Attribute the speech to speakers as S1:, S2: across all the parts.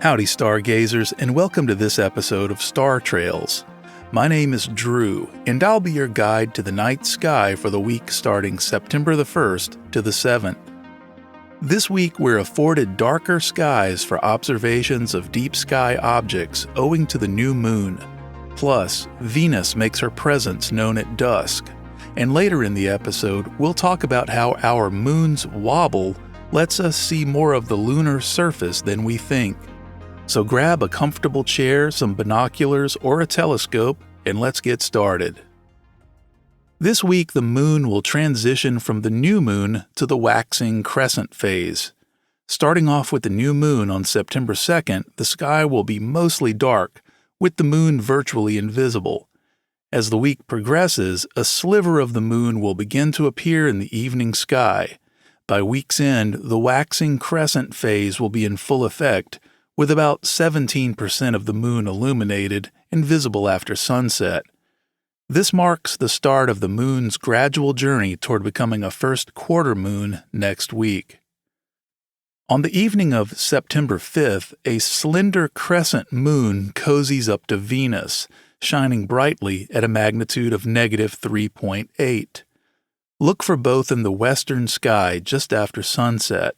S1: Howdy, stargazers, and welcome to this episode of Star Trails. My name is Drew, and I'll be your guide to the night sky for the week starting September the 1st to the 7th. This week, we're afforded darker skies for observations of deep sky objects owing to the new moon. Plus, Venus makes her presence known at dusk. And later in the episode, we'll talk about how our moon's wobble lets us see more of the lunar surface than we think. So grab a comfortable chair, some binoculars, or a telescope, and let's get started. This week, the moon will transition from the new moon to the waxing crescent phase. Starting off with the new moon on September 2nd, the sky will be mostly dark, with the moon virtually invisible. As the week progresses, a sliver of the moon will begin to appear in the evening sky. By week's end, the waxing crescent phase will be in full effect, with about 17% of the moon illuminated and visible after sunset. This marks the start of the moon's gradual journey toward becoming a first quarter moon next week. On the evening of September 5th, a slender crescent moon cozies up to Venus, shining brightly at a magnitude of -3.8. Look for both in the western sky just after sunset.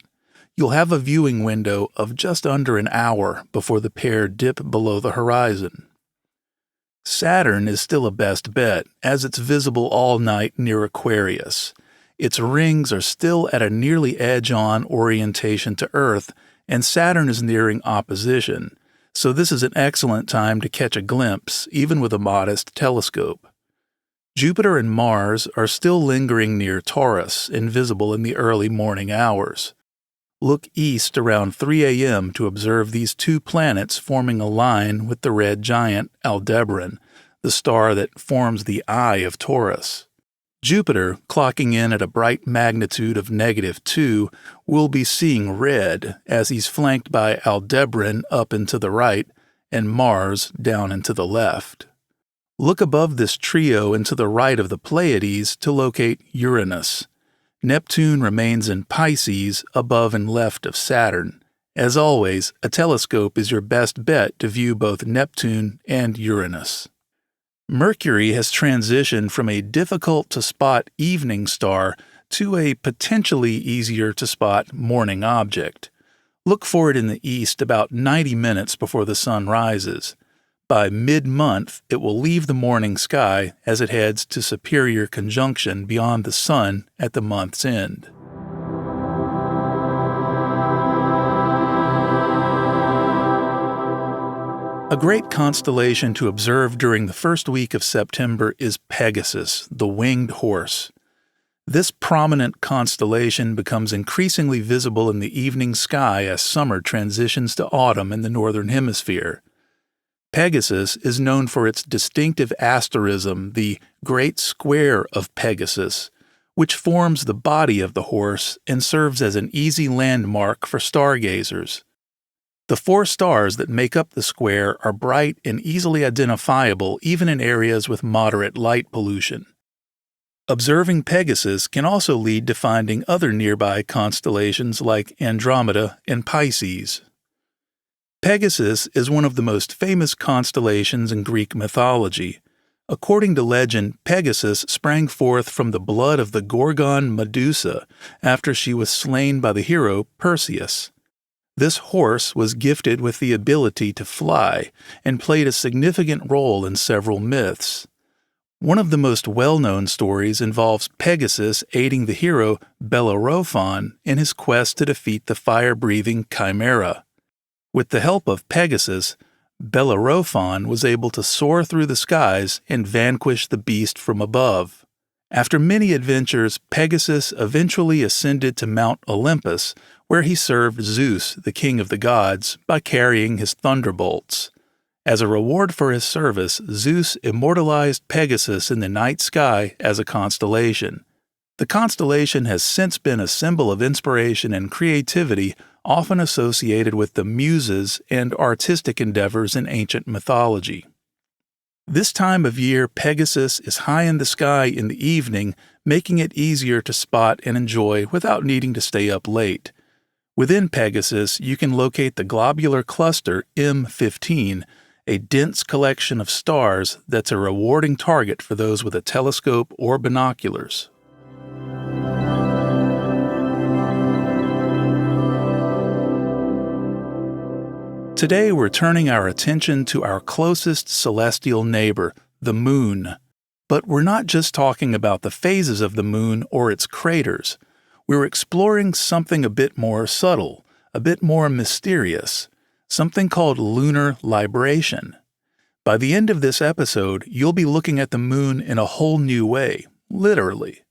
S1: You'll have a viewing window of just under an hour before the pair dip below the horizon. Saturn is still a best bet, as it's visible all night near Aquarius. Its rings are still at a nearly edge-on orientation to Earth, and Saturn is nearing opposition, so this is an excellent time to catch a glimpse, even with a modest telescope. Jupiter and Mars are still lingering near Taurus and visible in the early morning hours. Look east around 3 a.m. to observe these two planets forming a line with the red giant Aldebaran, the star that forms the eye of Taurus. Jupiter, clocking in at a bright magnitude of -2, will be seeing red as he's flanked by Aldebaran up and to the right and Mars down and to the left. Look above this trio and to the right of the Pleiades to locate Uranus. Neptune remains in Pisces above and left of Saturn. As always, a telescope is your best bet to view both Neptune and Uranus. Mercury has transitioned from a difficult-to-spot evening star to a potentially easier-to-spot morning object. Look for it in the east about 90 minutes before the sun rises. By mid-month, it will leave the morning sky as it heads to Superior Conjunction beyond the Sun at the month's end. A great constellation to observe during the first week of September is Pegasus, the winged horse. This prominent constellation becomes increasingly visible in the evening sky as summer transitions to autumn in the northern hemisphere. Pegasus is known for its distinctive asterism, the Great Square of Pegasus, which forms the body of the horse and serves as an easy landmark for stargazers. The 4 stars that make up the square are bright and easily identifiable even in areas with moderate light pollution. Observing Pegasus can also lead to finding other nearby constellations like Andromeda and Pisces. Pegasus is one of the most famous constellations in Greek mythology. According to legend, Pegasus sprang forth from the blood of the Gorgon Medusa after she was slain by the hero Perseus. This horse was gifted with the ability to fly and played a significant role in several myths. One of the most well-known stories involves Pegasus aiding the hero Bellerophon in his quest to defeat the fire-breathing Chimera. With the help of Pegasus, Bellerophon was able to soar through the skies and vanquish the beast from above. After many adventures, Pegasus eventually ascended to Mount Olympus, where he served Zeus, the king of the gods, by carrying his thunderbolts. As a reward for his service, Zeus immortalized Pegasus in the night sky as a constellation. The constellation has since been a symbol of inspiration and creativity, often associated with the Muses and artistic endeavors in ancient mythology. This time of year, Pegasus is high in the sky in the evening, making it easier to spot and enjoy without needing to stay up late. Within Pegasus, you can locate the globular cluster M15, a dense collection of stars that's a rewarding target for those with a telescope or binoculars. Today, we're turning our attention to our closest celestial neighbor, the Moon. But we're not just talking about the phases of the Moon or its craters. We're exploring something a bit more subtle, a bit more mysterious, something called lunar libration. By the end of this episode, you'll be looking at the Moon in a whole new way, literally.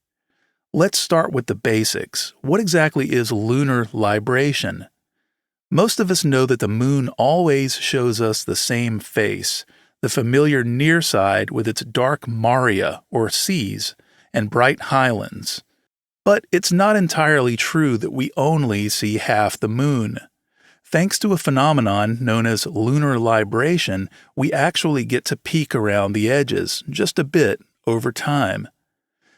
S1: Let's start with the basics. What exactly is lunar libration? Most of us know that the Moon always shows us the same face, the familiar near side with its dark maria, or seas, and bright highlands. But it's not entirely true that we only see half the Moon. Thanks to a phenomenon known as lunar libration, we actually get to peek around the edges, just a bit, over time.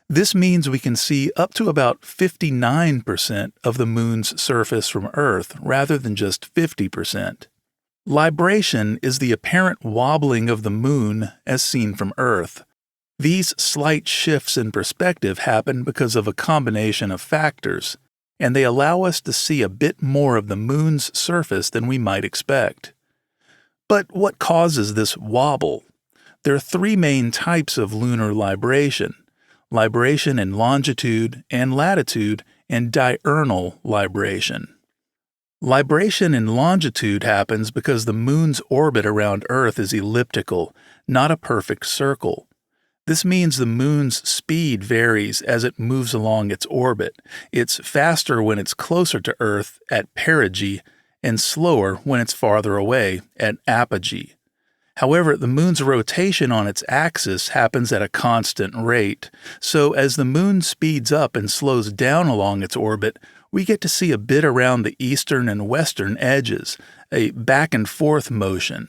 S1: This means we can see up to about 59% of the Moon's surface from Earth, rather than just 50%. Libration is the apparent wobbling of the Moon as seen from Earth. These slight shifts in perspective happen because of a combination of factors, and they allow us to see a bit more of the Moon's surface than we might expect. But what causes this wobble? There are three main types of lunar libration: libration in longitude and latitude, and diurnal libration. Libration in longitude happens because the Moon's orbit around Earth is elliptical, not a perfect circle. This means the Moon's speed varies as it moves along its orbit. It's faster when it's closer to Earth at perigee and slower when it's farther away at apogee. However, the Moon's rotation on its axis happens at a constant rate, so as the Moon speeds up and slows down along its orbit, we get to see a bit around the eastern and western edges, a back-and-forth motion.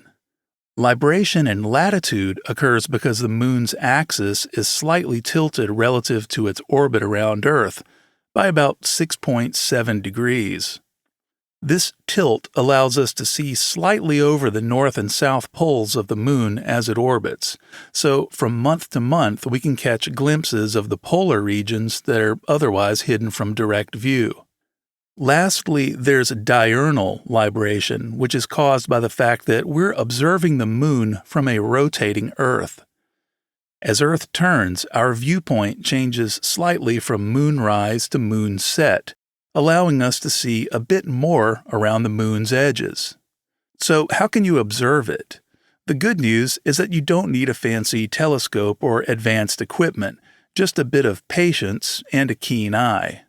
S1: Libration in latitude occurs because the Moon's axis is slightly tilted relative to its orbit around Earth by about 6.7 degrees. This tilt allows us to see slightly over the north and south poles of the Moon as it orbits, so from month to month we can catch glimpses of the polar regions that are otherwise hidden from direct view. Lastly, there's diurnal libration, which is caused by the fact that we're observing the Moon from a rotating Earth. As Earth turns, our viewpoint changes slightly from moonrise to moonset, allowing us to see a bit more around the Moon's edges. So how can you observe it? The good news is that you don't need a fancy telescope or advanced equipment, just a bit of patience and a keen eye.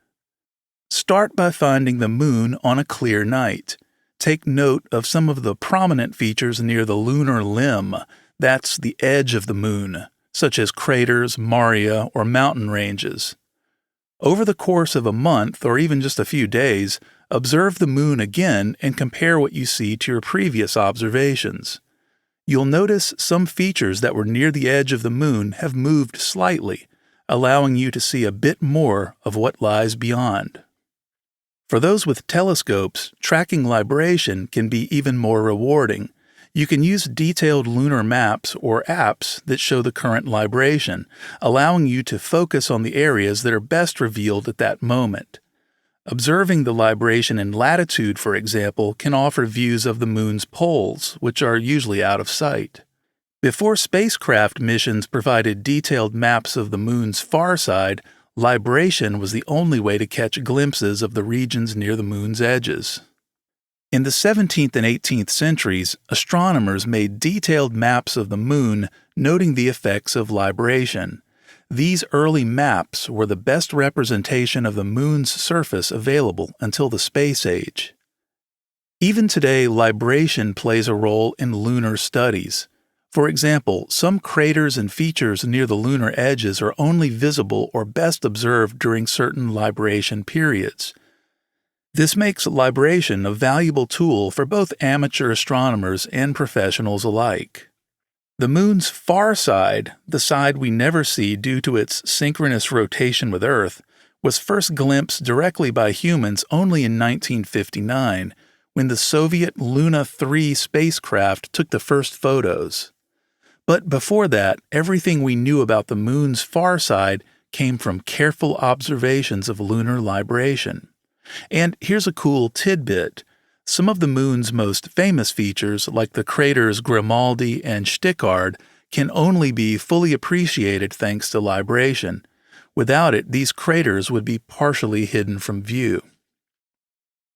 S1: Start by finding the Moon on a clear night. Take note of some of the prominent features near the lunar limb, that's the edge of the Moon, such as craters, maria, or mountain ranges. Over the course of a month, or even just a few days, observe the Moon again and compare what you see to your previous observations. You'll notice some features that were near the edge of the Moon have moved slightly, allowing you to see a bit more of what lies beyond. For those with telescopes, tracking libration can be even more rewarding. You can use detailed lunar maps or apps that show the current libration, allowing you to focus on the areas that are best revealed at that moment. Observing the libration in latitude, for example, can offer views of the Moon's poles, which are usually out of sight. Before spacecraft missions provided detailed maps of the Moon's far side, libration was the only way to catch glimpses of the regions near the Moon's edges. In the 17th and 18th centuries, astronomers made detailed maps of the Moon, noting the effects of libration. These early maps were the best representation of the Moon's surface available until the space age. Even today, libration plays a role in lunar studies. For example, some craters and features near the lunar edges are only visible or best observed during certain libration periods. This makes libration a valuable tool for both amateur astronomers and professionals alike. The moon's far side, the side we never see due to its synchronous rotation with Earth, was first glimpsed directly by humans only in 1959, when the Soviet Luna 3 spacecraft took the first photos. But before that, everything we knew about the moon's far side came from careful observations of lunar libration. And here's a cool tidbit. Some of the moon's most famous features, like the craters Grimaldi and Stickard, can only be fully appreciated thanks to libration. Without it, these craters would be partially hidden from view.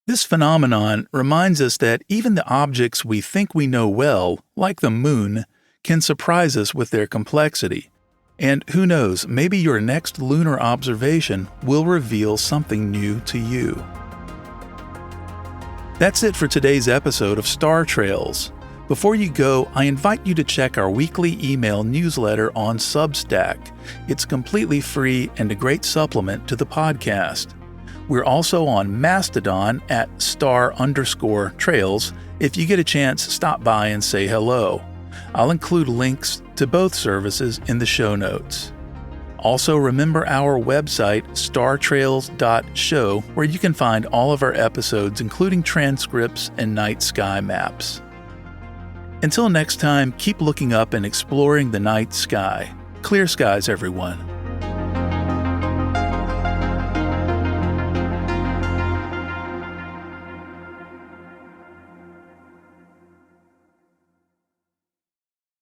S1: This phenomenon reminds us that even the objects we think we know well, like the moon, can surprise us with their complexity. And who knows, maybe your next lunar observation will reveal something new to you. That's it for today's episode of Star Trails. Before you go, I invite you to check our weekly email newsletter on Substack. It's completely free and a great supplement to the podcast. We're also on Mastodon at *_trails. If you get a chance, stop by and say hello. I'll include links to both services in the show notes. Also, remember our website, startrails.show, where you can find all of our episodes, including transcripts and night sky maps. Until next time, keep looking up and exploring the night sky. Clear skies, everyone.